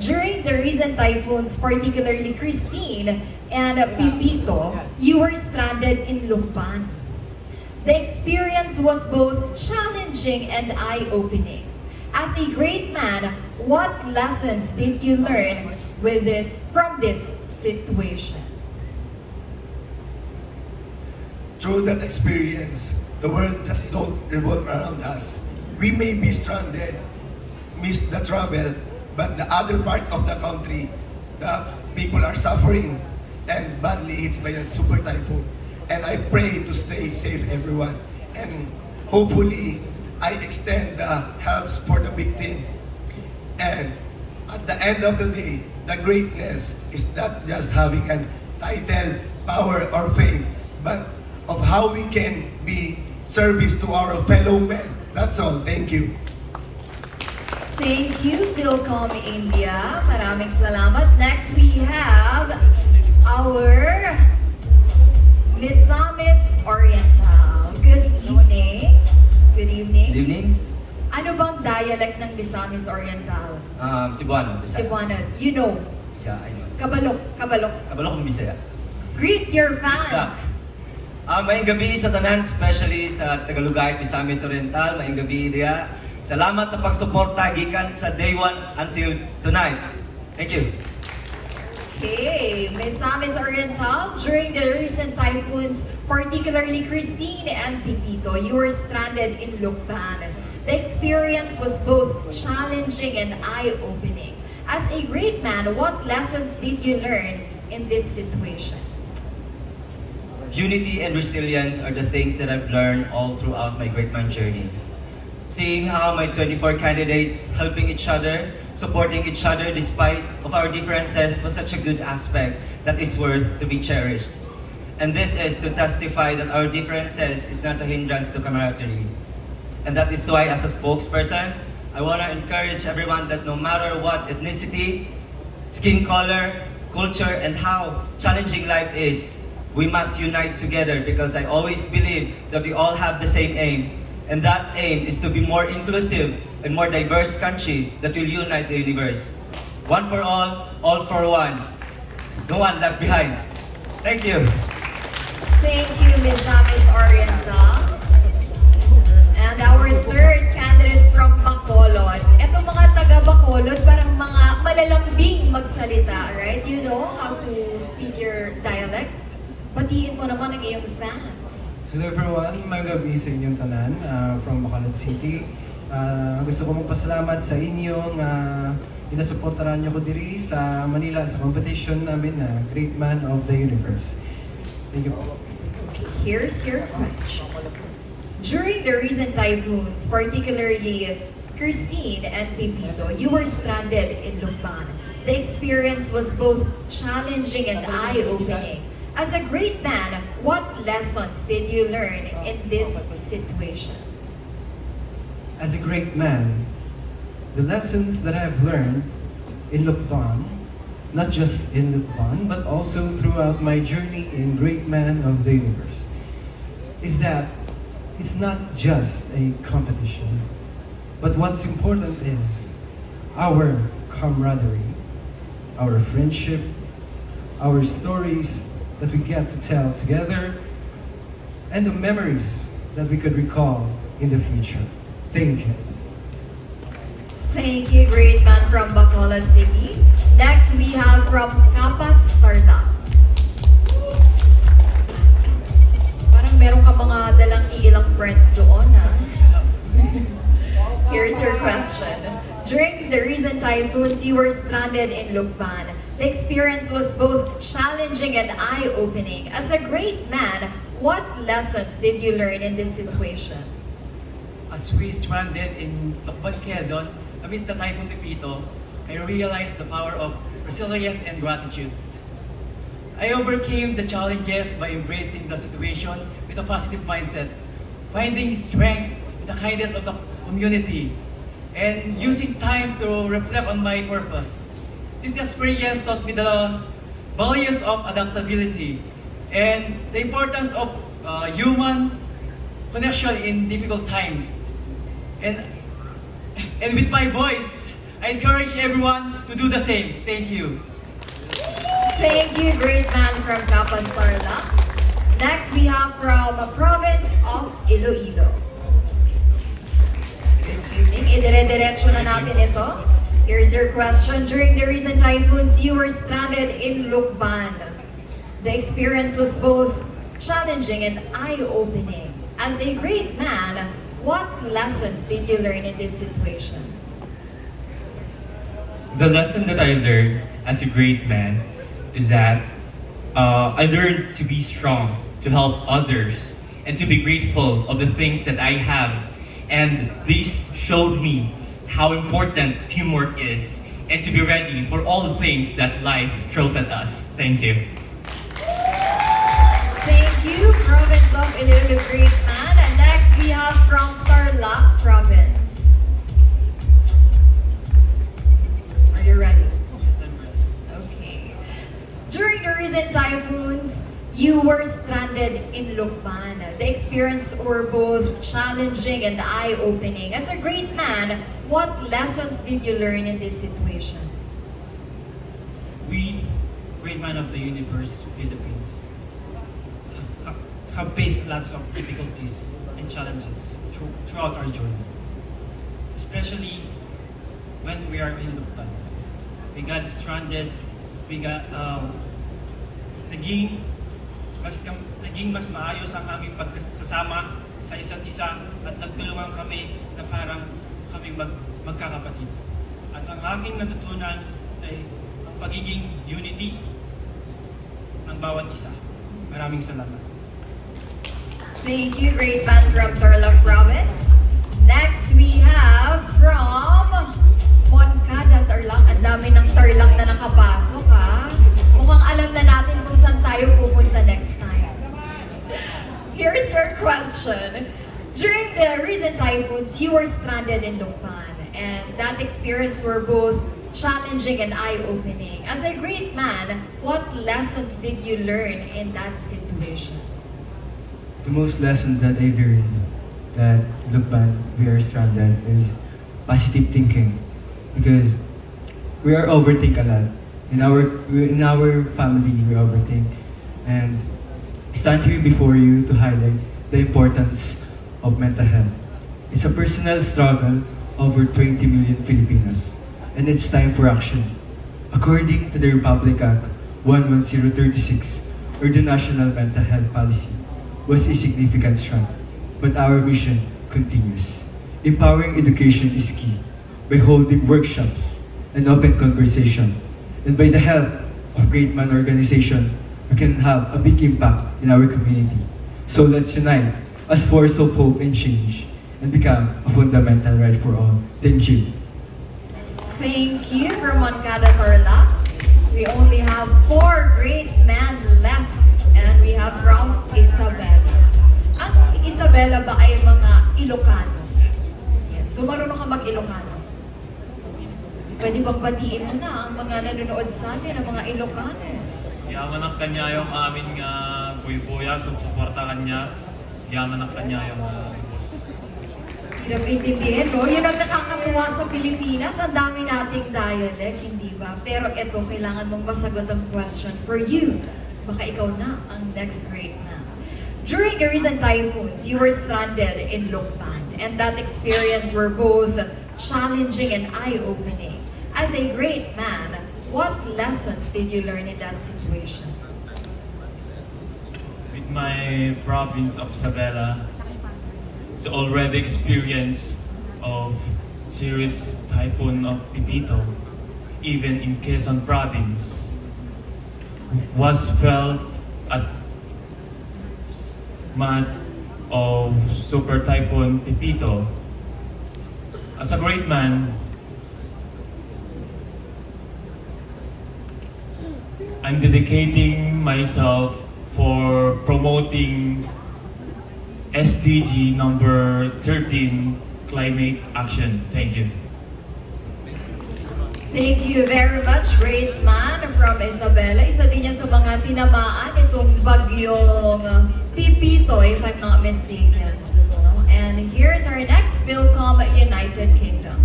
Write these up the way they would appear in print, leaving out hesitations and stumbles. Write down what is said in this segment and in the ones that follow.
During the recent typhoons, particularly Christine and Pipito, you were stranded in Lukban. The experience was both challenging and eye-opening. As a great man, what lessons did you learn from this situation? Through that experience, the world just don't revolve around us. We may be stranded, miss the travel, but the other part of the country, the people are suffering and badly hit by a super typhoon. And I pray to stay safe, everyone. And hopefully, I extend the helps for the victim. And at the end of the day, the greatness is not just having a title, power, or fame, but of how we can be service to our fellow men. That's all. Thank you. Thank you, Philcom India. Maraming salamat. Next, we have our Misamis Oriental. Good evening. Good evening. Good evening. Ano bang dialect ng Misamis Oriental? Cebuano. Bisaya. Cebuano. You know. Yeah, I know. Kabalok. Kabalok. Kabalok ng Bisaya. Greet your Basta. fans. Maayong gabi sa tanan, especially sa Tagalogay, Misamis Oriental. Maayong gabi diya. Salamat sa pagsuporta gikan sa day 1 until tonight. Thank you. Okay, Misamis Oriental, during the recent typhoons, particularly Christine and Pipito, you were stranded in Lukban. The experience was both challenging and eye-opening. As a great man, what lessons did you learn in this situation? Unity and resilience are the things that I've learned all throughout my great man journey. Seeing how my 24 candidates helping each other, supporting each other despite of our differences was such a good aspect that is worth to be cherished. And this is to testify that our differences is not a hindrance to camaraderie. And that is why as a spokesperson, I want to encourage everyone that no matter what ethnicity, skin color, culture, and how challenging life is, we must unite together because I always believe that we all have the same aim. And that aim is to be more inclusive and more diverse country that will unite the universe. One for all for one. No one left behind. Thank you. Thank you, Misamis Oriental. And our third candidate from Bacolod. Etong mga taga Bacolod, parang mga malalambing magsalita, right? You know how to speak your dialect? Batiin mo naman ang iyong fans. Hello everyone, magabi sa inyong tanan from Bacolod City. Gusto ko magpasalamat sa inyong inasuportaran niyo ko diri sa Manila sa competition namin na Great Man of the Universe. Thank you po. Okay, here's your question. During the recent typhoons, particularly Christine and Pipito, you were stranded in Lukban. The experience was both challenging and eye-opening. As a great man, what lessons did you learn in this situation? As a great man, the lessons that I've learned in Lukban, not just in Lukban, but also throughout my journey in Great Man of the Universe, is that it's not just a competition, but what's important is our camaraderie, our friendship, our stories that we get to tell together, and the memories that we could recall in the future. Thank you. Thank you, great man from Bacolod City. Next, we have from Kaa Starla. Parang meron ka mga dalang iilang friends doon, ha? Here's your question. During the recent typhoons, you were stranded in Lukban. The experience was both challenging and eye-opening. As a great man, what lessons did you learn in this situation? As we stranded in Tacloban, Quezon, amidst the Typhoon Pipito, I realized the power of resilience and gratitude. I overcame the challenges by embracing the situation with a positive mindset, finding strength in the kindness of the community, and using time to reflect on my purpose. This experience taught me the values of adaptability and the importance of human connection in difficult times. And with my voice, I encourage everyone to do the same. Thank you. Thank you, great man from Kaa Starla. Next, we have from province of Iloilo. Good evening. Idire-diretso na natin ito. Here's your question. During the recent typhoons, you were stranded in Lukban. The experience was both challenging and eye-opening. As a great man, what lessons did you learn in this situation? The lesson that I learned as a great man is that I learned to be strong, to help others, and to be grateful of the things that I have. And this showed me how important teamwork is, and to be ready for all the things that life throws at us. Thank you. Thank you, province of Iloilo, great man. And next, we have from Tarlac province. Are you ready? Yes, I'm ready. Okay. During the recent typhoons, you were stranded in Lukban. The experience were both challenging and eye-opening. As a great man, what lessons did you learn in this situation? We, great man of the universe, Philippines, have faced lots of difficulties and challenges throughout our journey. Especially when we are in Lukban. We got stranded, we got, naging mas maayos ang aming pagkasama sa isa't isa at nagtulungan kami na parang kaming magkakapatid. At ang aking natutunan ay ang pagiging unity ng bawat isa. Maraming salamat. Thank you, great man from Tarlac province. Next, we have from Monada, Tarlac. Ang dami ng Tarlac na nakapasok, ha? Mukhang alam na natin kung saan tayo pupunta next time. Here's your question. During the recent typhoons, you were stranded in Lukban, and that experience were both challenging and eye-opening. As a great man, what lessons did you learn in that situation? The most lesson that I learned that Lukban, we are stranded, is positive thinking. Because we are overthink a lot. In our family, we overthink. And I stand here before you to highlight the importance of mental health. It's a personal struggle over 20 million Filipinos. And it's time for action. According to the Republic Act 11036, or the National Mental Health Policy, was a significant stride. But our mission continues. Empowering education is key by holding workshops and open conversation. And by the help of Great Man organization, we can have a big impact in our community. So let's unite as force of hope and change and become a fundamental right for all. Thank you. Thank you from Monada, Tarlac. We only have 4 great men left, and we have from Isabella. Ang Isabella ba ay mga Ilocano? Yes. So marunong ka mag-Ilocano? Pwede bang batiin mo na ang mga nanonood sa atin, ang mga Ilocanos? Yaman ang kanya yung aming buy-buya, suportahan niya. Yaman ang kanya yung boss. Hirap intindihin, no? Yun ang nakakatuwa sa Pilipinas. Ang dami nating dialect, hindi ba? Pero eto, kailangan mong masagot ang question for you. Baka ikaw na ang next great na. During the recent typhoons, you were stranded in Lukban, and that experience were both challenging and eye-opening. As a great man, what lessons did you learn in that situation? With my province of Isabella, it's already experience of serious typhoon of Pipito, even in Quezon province, was felt at mat of Super Typhoon Pipito. As a great man, I'm dedicating myself for promoting SDG number 13, climate action. Thank you. Thank you very much, great man from Isabella. Isa din yan sa mga tinamaan itong bagyong Pipito, if I'm not mistaken. No? And here's our next Philcom United Kingdom.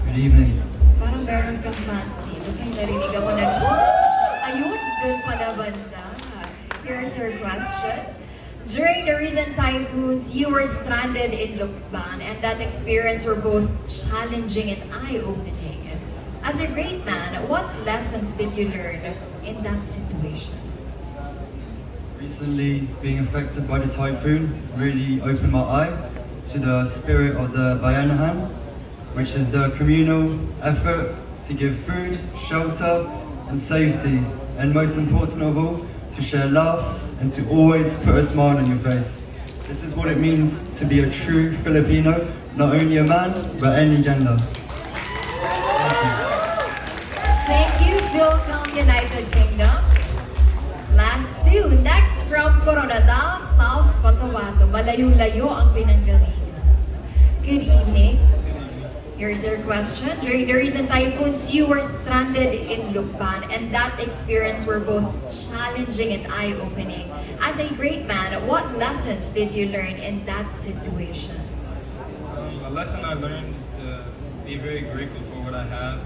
Good Good evening. Parang meron kang fans dito. May narinig ako ayun, dun pala banda. Here's your question. During the recent typhoons, you were stranded in Lukban, and that experience were both challenging and eye-opening. As a great man, what lessons did you learn in that situation? Recently, being affected by the typhoon really opened my eye to the spirit of the Bayanahan, which is the communal effort to give food, shelter, and safety, and most important of all, to share laughs and to always put a smile on your face. This is what it means to be a true Filipino, not only a man, but any gender. Thank you, Philipppines, United Kingdom. Last two. Next from Coronadal, South Cotabato. Malayo-layo ang pinanggalingan. Good evening. Here's your question. During the recent typhoons, you were stranded in Lukban, and that experience were both challenging and eye-opening. As a great man, what lessons did you learn in that situation? A lesson I learned is to be very grateful for what I have,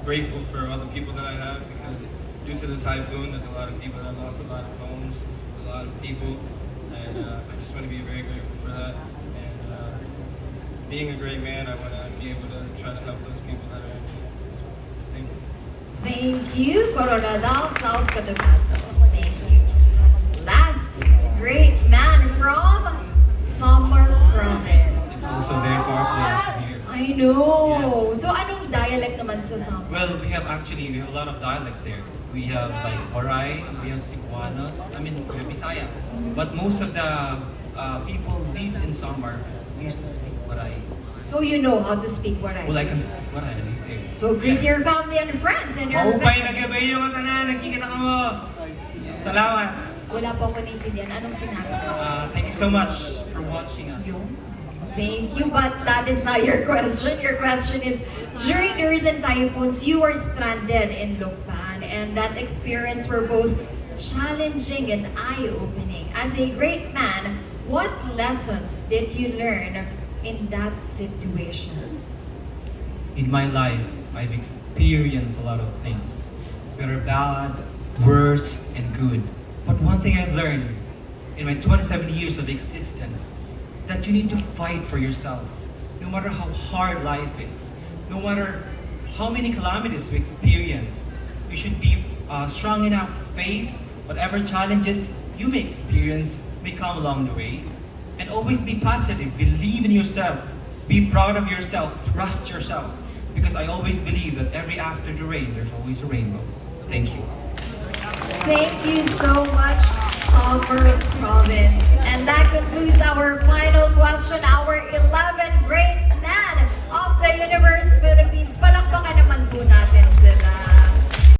grateful for all the people that I have, because due to the typhoon, there's a lot of people that lost a lot of homes, a lot of people, and I just want to be very grateful for that. And being a great man, I want to be able to try to help those people that are in need. Thank you. Thank you, Coronadal, South Cotabato. Thank you. Last great man from Samar Province. It's also very far place from here. I know. Yes. So anong dialect naman sa Samar? Well, we have a lot of dialects there. We have like Oray, we have Cebuanos, we have Bisaya. But most of the people lives in Samar used to speak Oray. So you know how to speak Waray. Well, I can speak Oray. So greet your family and friends and your Maupay na fans. gabay yung tanan, nagkikita ka mo. Salamat. Wala po ako naintindihan. Anong sinabi ko? Thank you so much for watching us. Thank you, but that is not your question. Your question is, during the recent typhoons, you were stranded in Lukban, and that experience were both challenging and eye-opening. As a great man, what lessons did you learn in that situation? In my life, I've experienced a lot of things, whether bad, worse, and good. But one thing I've learned in my 27 years of existence, that you need to fight for yourself. No matter how hard life is, no matter how many calamities we experience, you should be strong enough to face whatever challenges you may experience may come along the way. And always be positive, believe in yourself, be proud of yourself, trust yourself. Because I always believe that every after the rain, there's always a rainbow. Thank you. Thank you so much, Samar Province. And that concludes our final question, our 11 great